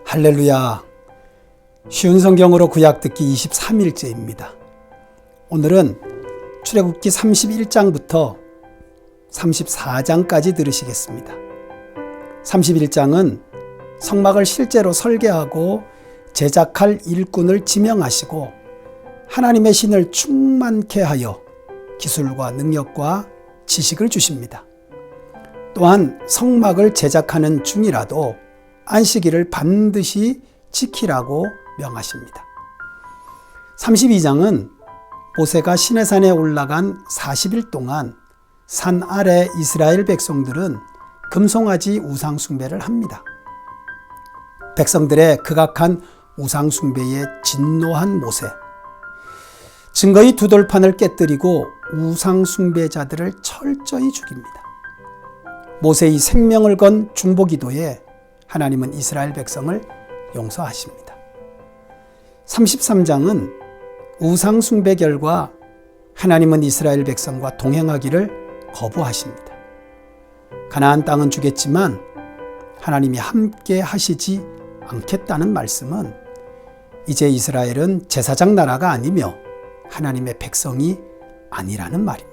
할렐루야. 쉬운 성경으로 구약 듣기 23일째입니다. 오늘은 출애굽기 31장부터 34장까지 들으시겠습니다. 31장은 성막을 실제로 설계하고 제작할 일꾼을 지명하시고 하나님의 신을 충만케 하여 기술과 능력과 지식을 주십니다. 또한 성막을 제작하는 중이라도 안식일을 반드시 지키라고 명하십니다. 32장은 모세가 시내산에 올라간 40일 동안 산 아래 이스라엘 백성들은 금송아지 우상 숭배를 합니다. 백성들의 극악한 우상 숭배에 진노한 모세, 증거의 두 돌판을 깨뜨리고 우상 숭배자들을 철저히 죽입니다. 모세의 생명을 건 중보기도에 하나님은 이스라엘 백성을 용서하십니다. 33장은 우상 숭배 결과 하나님은 이스라엘 백성과 동행하기를 거부하십니다. 가나안 땅은 주겠지만 하나님이 함께 하시지 않겠다는 말씀은 이제 이스라엘은 제사장 나라가 아니며 하나님의 백성이 아니라는 말입니다.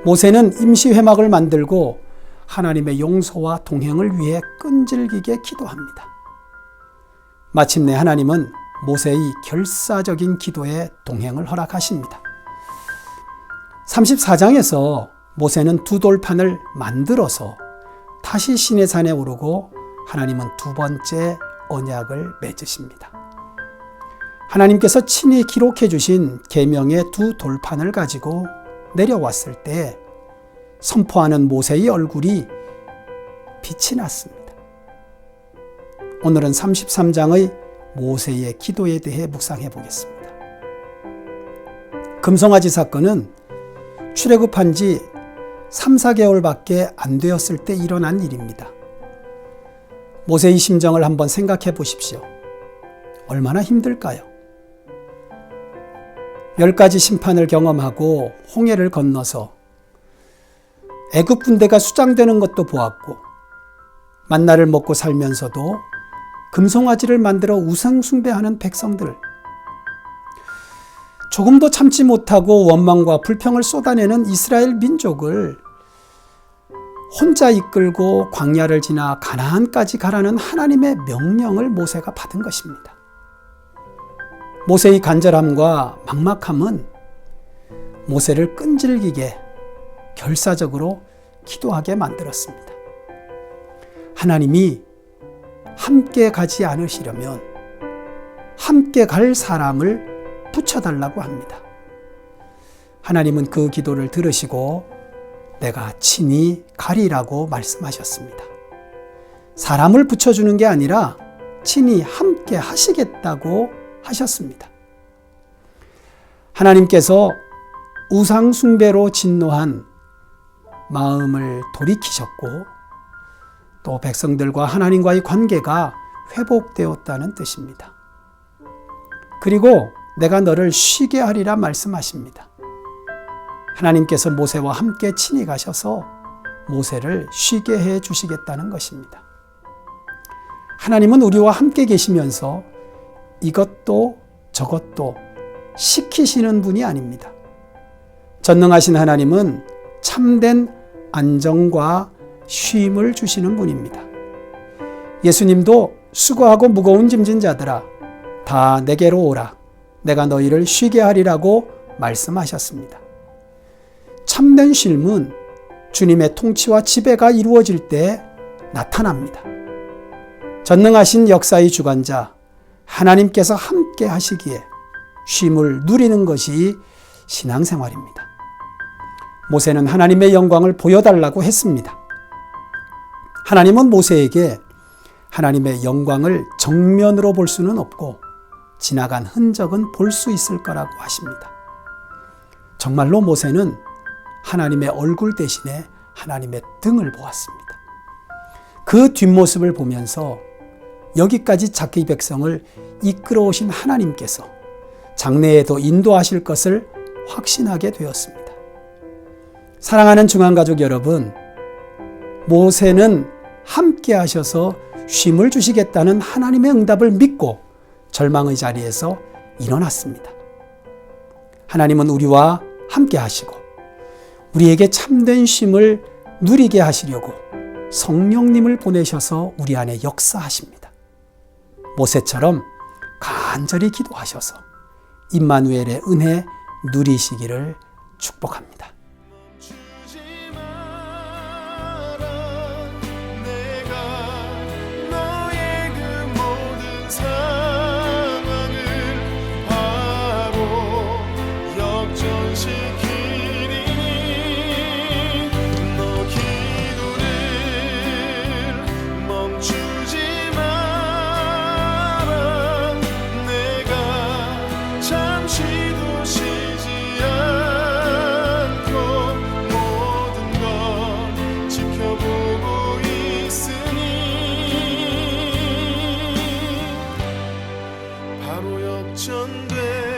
모세는 임시 회막을 만들고 하나님의 용서와 동행을 위해 끈질기게 기도합니다. 마침내 하나님은 모세의 결사적인 기도에 동행을 허락하십니다. 34장에서 모세는 두 돌판을 만들어서 다시 시내산에 오르고 하나님은 두 번째 언약을 맺으십니다. 하나님께서 친히 기록해 주신 계명의 두 돌판을 가지고 내려왔을 때 선포하는 모세의 얼굴이 빛이 났습니다. 오늘은 33장의 모세의 기도에 대해 묵상해 보겠습니다. 금송아지 사건은 출애굽한 지 3, 4개월밖에 안 되었을 때 일어난 일입니다. 모세의 심정을 한번 생각해 보십시오. 얼마나 힘들까요? 10가지 심판을 경험하고 홍해를 건너서 애굽 군대가 수장되는 것도 보았고 만나를 먹고 살면서도 금송아지를 만들어 우상 숭배하는 백성들, 조금도 참지 못하고 원망과 불평을 쏟아내는 이스라엘 민족을 혼자 이끌고 광야를 지나 가나안까지 가라는 하나님의 명령을 모세가 받은 것입니다. 모세의 간절함과 막막함은 모세를 끈질기게 결사적으로 기도하게 만들었습니다. 하나님이 함께 가지 않으시려면 함께 갈 사람을 붙여달라고 합니다. 하나님은 그 기도를 들으시고 내가 친히 가리라고 말씀하셨습니다. 사람을 붙여주는 게 아니라 친히 함께 하시겠다고 하셨습니다. 하나님께서 우상 숭배로 진노한 마음을 돌이키셨고 또 백성들과 하나님과의 관계가 회복되었다는 뜻입니다. 그리고 내가 너를 쉬게 하리라 말씀하십니다. 하나님께서 모세와 함께 친히 가셔서 모세를 쉬게 해 주시겠다는 것입니다. 하나님은 우리와 함께 계시면서 이것도 저것도 시키시는 분이 아닙니다. 전능하신 하나님은 참된 안정과 쉼을 주시는 분입니다. 예수님도 수고하고 무거운 짐진 자들아 다 내게로 오라 내가 너희를 쉬게 하리라고 말씀하셨습니다. 참된 쉼은 주님의 통치와 지배가 이루어질 때 나타납니다. 전능하신 역사의 주관자 하나님께서 함께 하시기에 쉼을 누리는 것이 신앙생활입니다. 모세는 하나님의 영광을 보여달라고 했습니다. 하나님은 모세에게 하나님의 영광을 정면으로 볼 수는 없고 지나간 흔적은 볼 수 있을 거라고 하십니다. 정말로 모세는 하나님의 얼굴 대신에 하나님의 등을 보았습니다. 그 뒷모습을 보면서 여기까지 자기 백성을 이끌어 오신 하나님께서 장래에도 인도하실 것을 확신하게 되었습니다. 사랑하는 중앙가족 여러분, 모세는 함께 하셔서 쉼을 주시겠다는 하나님의 응답을 믿고 절망의 자리에서 일어났습니다. 하나님은 우리와 함께 하시고 우리에게 참된 쉼을 누리게 하시려고 성령님을 보내셔서 우리 안에 역사하십니다. 모세처럼 간절히 기도하셔서 임마누엘의 은혜 누리시기를 축복합니다. 바로 역전돼